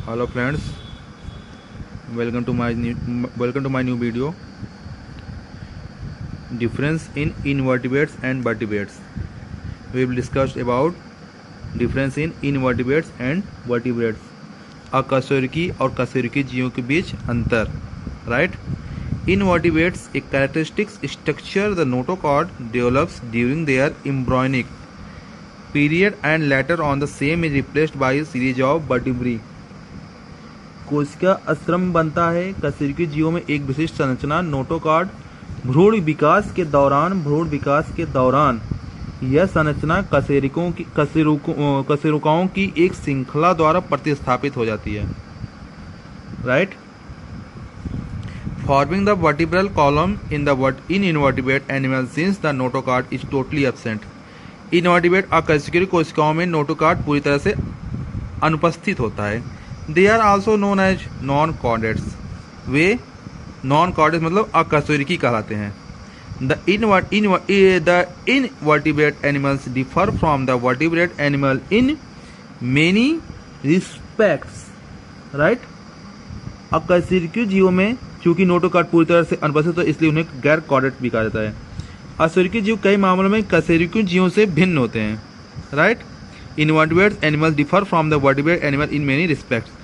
Hello friends, welcome to my new video. Difference in invertebrates and vertebrates. We will discuss about difference in invertebrates and vertebrates. अकशेरुकी और कशेरुकी जीवों के बीच अंतर. Right? Invertebrates, a characteristic structure the notochord develops during their embryonic period and later on the same is replaced by a series of vertebrae. कोशिका अस्त्रम बनता है. कशेरुकी जीवों में एक विशिष्ट संरचना नोटोकॉर्ड भ्रूण विकास के दौरान यह संरचना कशेरुकाओं की एक श्रृंखला द्वारा प्रतिस्थापित हो जाती है. Right. Forming the vertebral column in invertebrate animal since the notochord is totally absent. Invertebrate अकशेरुकी कोशिकाओं में नोटोकॉर्ड पूरी तरह से अनुपस्थित होता है. They are also known as non chordates. वे नॉन कॉर्डेट्स मतलब अकशेरुकी कहलाते हैं. The invertebrate animals differ from the vertebrate animal in many respects. Right. अकशेरुकी जीवों में चूंकि नोटोकॉर्ड पूरी तरह से अनुपस्थित है इसलिए उन्हें गैर कॉर्डेट भी कहा जाता है. अकशेरुकी जीव कई मामलों में कशेरुकी जीवों से भिन्न होते हैं. Right. Invertebrate animals differ from the vertebrate animal in many respects.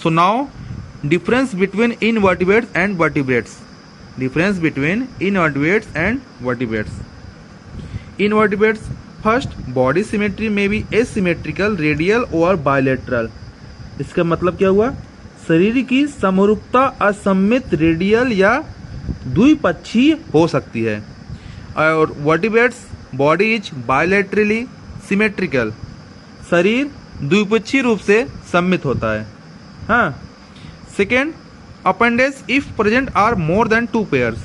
So now, difference between invertebrates and vertebrates. Difference between invertebrates and vertebrates. Invertebrates, first, body symmetry may be asymmetrical, radial or bilateral. इसका मतलब क्या हुआ? शरीर की समरूपता असममित, radial या द्विपक्षीय हो सकती है. और vertebrates, body is bilaterally symmetrical. शरीर द्विपक्षीय रूप से सम्मित होता है. हाँ. Second, appendage if present are more than 2 pairs.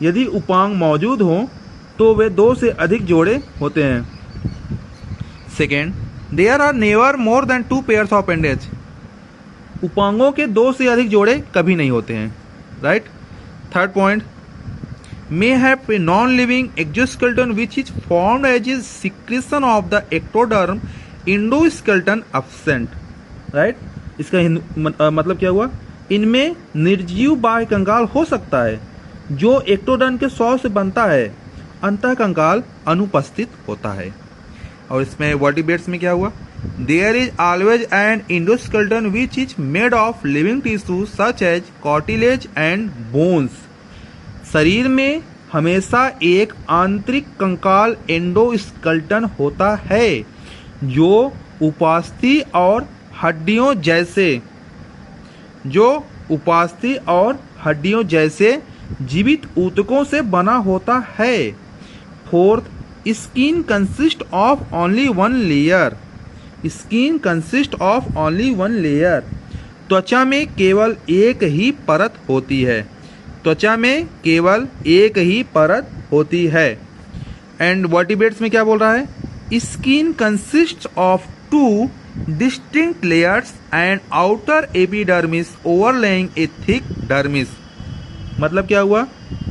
यदि उपांग मौजूद हो तो वे 2 से अधिक जोड़े होते हैं. Second, there are never more than 2 pairs of appendage. उपांगों के 2 से अधिक जोड़े कभी नहीं होते हैं. Right. Third point, may have a non-living exoskeleton which is formed as a secretion of the ectoderm, endoskeleton absent. Right. इसका मतलब क्या हुआ? इनमें निर्जीव बाह्य कंकाल हो सकता है जो एक्टोडर्म के स्व से बनता है, अंतः कंकाल अनुपस्थित होता है. और इसमें वर्टिब्रेट्स में क्या हुआ? There is always an endoskeleton which is made of living tissue such as cartilage and bones. शरीर में हमेशा एक आंतरिक कंकाल एंडोस्केलेटन होता है जो उपास्थि और हड्डियों जैसे जीवित ऊतकों से बना होता है. Fourth, skin consist of only one layer. त्वचा में केवल एक ही परत होती है. एंड वर्टिब्रेट्स में क्या बोल रहा है? Skin consist of 2 distinct layers and outer epidermis overlaying a thick dermis. मतलब क्या हुआ?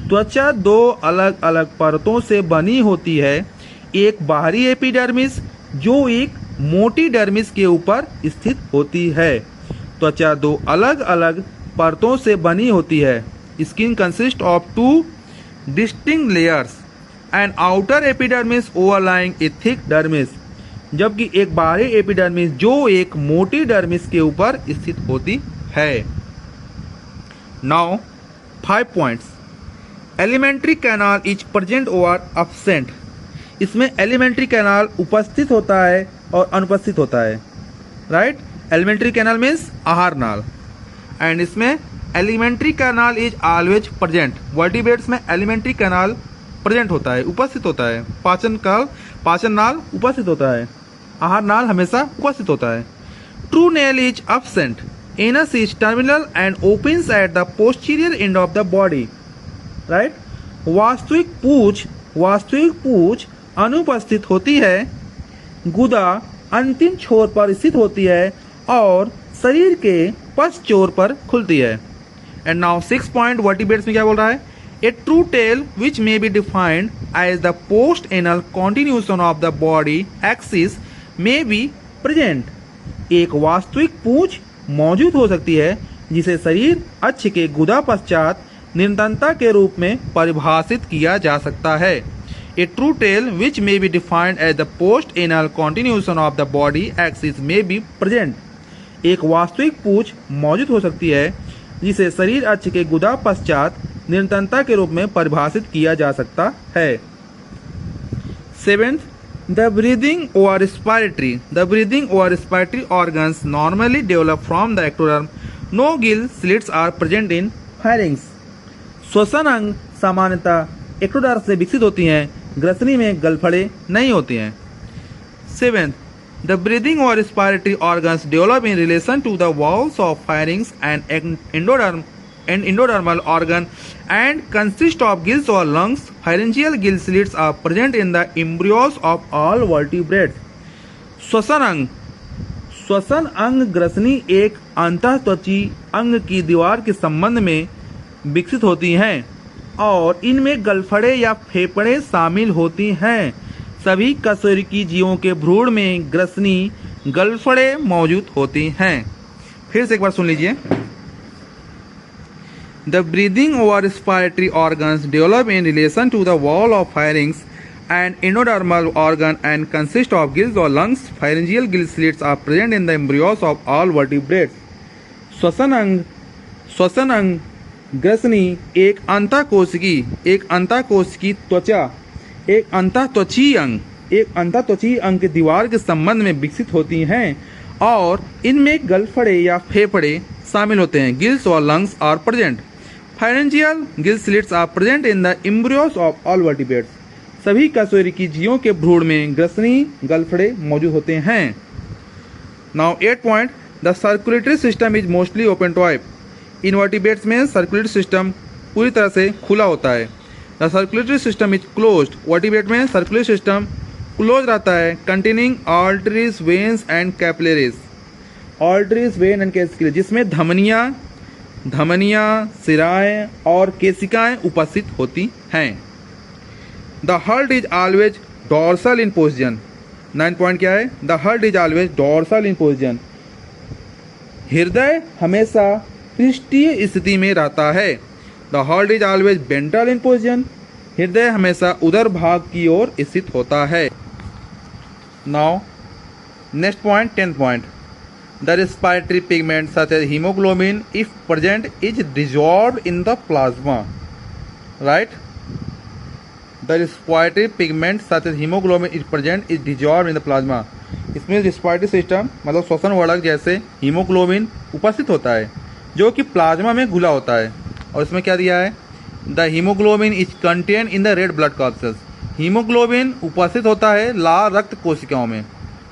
त्वचा 2 अलग अलग परतों से बनी होती है. एक बाहरी एपिडर्मिस जो एक मोटी डर्मिस के ऊपर स्थित होती है. त्वचा 2 अलग अलग परतों से बनी होती है. Skin consists of 2 distinct layers and outer epidermis overlying a thick dermis. जबकि एक बाहरी एपिडर्मिस जो एक मोटी डर्मिस के ऊपर स्थित होती है. Now 5 points. Alimentary canal is present or absent. इसमें एलिमेंट्री कैनाल उपस्थित होता है और अनुपस्थित होता है. राइट. एलिमेंट्री कैनाल मीन्स आहार नाल. एंड इसमें alimentary canal is always present. Vertebrates में एलिमेंट्री कैनाल प्रेजेंट होता है, उपस्थित होता है. पाचन नाल उपस्थित होता है. आहार नाल हमेशा उपस्थित होता है. True nail is absent. Anus is terminal and opens at the posterior end of the body. Right. वास्तविक पूंछ अनुपस्थित होती है. गुदा अंतिम छोर पर स्थित होती है और शरीर के पश्च छोर पर खुलती है. एंड नाउ 6 पॉइंट वर्टिब्रेट्स में क्या बोल रहा है? A true tail which may be defined as the post-anal continuation of the body axis may be present. एक वास्तविक पूंछ मौजूद हो सकती है जिसे शरीर अक्ष के गुदा पश्चात निरंतरता के रूप में परिभाषित किया जा सकता है। A true tail which may be defined as the post anal continuation of the body axis may be present. एक वास्तविक पूंछ मौजूद हो सकती है जिसे शरीर अक्ष के गुदा पश्चात निरंतरता के रूप में परिभाषित किया जा सकता है। Seventh, the breathing or respiratory organs normally develop from the ectoderm. No gill slits are present in pharynx. श्वसन अंग सामान्यतः एक्टोडर्म से विकसित होती हैं, ग्रसनी में गलफड़े नहीं होती हैं। Seventh, the breathing or respiratory organs develop in relation to the walls of pharynx and endodermal organ and consist of gills or lungs. Pharyngeal gill slits are present in the embryos of all vertebrates. श्वसन अंग ग्रसनी एक अंतःत्वची अंग की दीवार के संबंध में विकसित होती हैं और इनमें गलफड़े या फेफड़े शामिल होती हैं। सभी कशेरुकी जीवों के भ्रूण में ग्रसनी गलफड़े मौजूद होती हैं। फिर से एक बार सुन लीजिए। The breathing or respiratory organs develop in relation to the wall of pharynx and endodermal organ and consist of gills or lungs. Pharyngeal gill slits are present in the embryos of all vertebrates. श्वसन अंग ग्रसनी एक अंतःत्वची अंग की दीवार के संबंध में विकसित होती हैं और इनमें गलफड़े या फेफड़े शामिल होते हैं। गिल्स और lungs are present. Pharyngeal gill slits are present in the embryos of all vertebrates. सभी कशेरुकी जीवों के भ्रूण में ग्रसनी गलफड़े मौजूद होते हैं। Now 8 point, the circulatory system is mostly open type. Invertebrates में circulatory system पूरी तरह से खुला होता है। The circulatory system is closed. Vertebrate में circulatory system क्लोज रहता है, containing arteries, veins and capillaries. Arteries, veins and capillaries जिसमें धमनियाँ, सिराएं और केशिकाएं उपस्थित होती हैं। The heart is always dorsal in position. 9 point क्या है? The heart is always dorsal in position. हृदय हमेशा पृष्ठीय स्थिति में रहता है। The heart is always ventral in position. हृदय हमेशा उदर भाग की ओर स्थित होता है। Now next point 10 point, the respiratory pigment such as hemoglobin if present is dissolved in the plasma, right? The respiratory pigment such as hemoglobin is present is dissolved in the plasma. इसमें respiratory system मतलब श्वसन वर्णक जैसे haemoglobin उपस्थित होता है जो कि प्लाज्मा में घुला होता है। और इसमें क्या दिया है? The hemoglobin is contained in the red blood corpuscles. Haemoglobin उपस्थित होता है लाल रक्त कोशिकाओं में,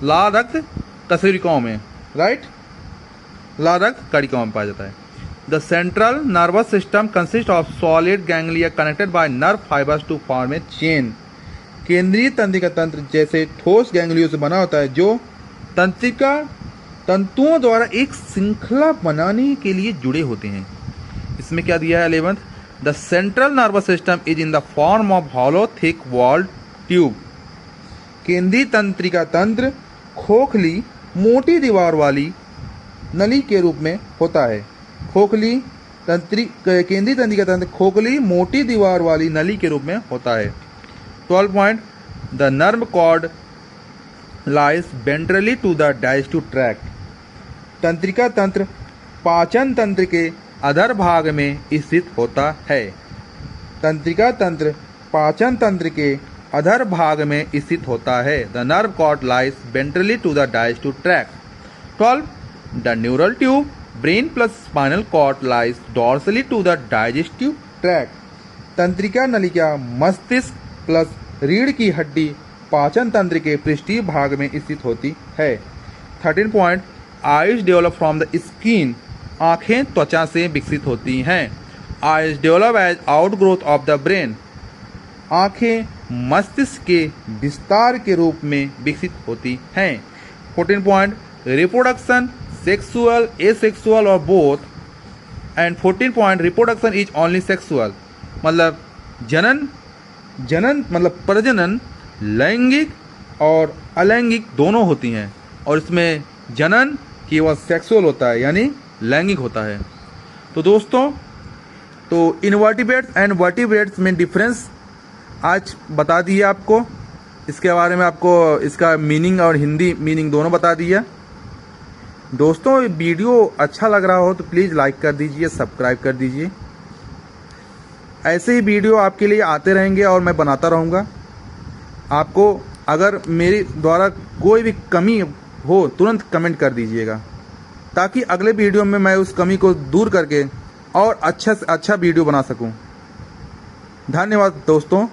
लाल रक्त कशेरुकियों में, राइट? लाल रक्त कणिकाओं में पाया जाता है। The central nervous system consist of solid ganglia connected by nerve fibres to form a chain. केंद्रीय तंत्रिका तंत्र जैसे ठोस गैंग्लियों से बना होता है जो तंत्रिका तंतुओं द्वारा एक श्रृंखला बनाने के लिए जुड़े होते हैं। इसमें क्या दिया है? 11th, the central nervous system is in the form of hollow thick walled tube. केंद्रीय तंत्रिका तंत्र खोखली मोटी दीवार वाली नली के रूप में होता है। केंद्रीय तंत्रिका तंत्र खोखली मोटी दीवार वाली नली के रूप में होता है। 12 point, the nerve cord lies ventrally to the digestive tract. तंत्रिका तंत्र पाचन तंत्र के अधर भाग में स्थित होता है। तंत्रिका तंत्र पाचन तंत्र के अधर भाग में स्थित होता है। The nerve cord lies ventrally to the digestive tract. 12, the neural tube brain plus spinal cord lies dorsally to the digestive tract. तंत्रिका नलिका मस्तिष्क प्लस रीढ़ की हड्डी पाचन तंत्र के पृष्ठीय भाग में स्थित होती है। 13 point, eyes develop from the skin. आंखें त्वचा से विकसित होती हैं। Eyes develop as outgrowth of the brain. आंखें मस्तिष्क के विस्तार के रूप में विकसित होती हैं। 14 पॉइंट, रिप्रोडक्शन सेक्सुअल एसेक्सुअल और both. And 14 point, reproduction is only sexual. मतलब जनन मतलब प्रजनन लैंगिक और अलैंगिक दोनों होती हैं और इसमें जनन कि वह सेक्सुअल होता है, यानी लैंगिक होता है। तो दोस्तों, तो इनवर्टिब्रेट्स एंड वर्टिब्रेट्स में डिफरेंस आज बता दिए आपको। इसके बारे में आपको इसका मीनिंग और हिंदी मीनिंग दोनों बता दिया। दोस्तों, वीडियो अच्छा लग रहा हो तो प्लीज़ लाइक कर दीजिए, सब्सक्राइब कर दीजिए। ऐसे ही वीडियो आपके लिए आते रहेंगे और मैं बनाता रहूँगा। आपको अगर मेरे द्वारा कोई भी कमी हो तुरंत कमेंट कर दीजिएगा, ताकि अगले वीडियो में मैं उस कमी को दूर करके और अच्छा से अच्छा वीडियो बना सकूं। धन्यवाद दोस्तों।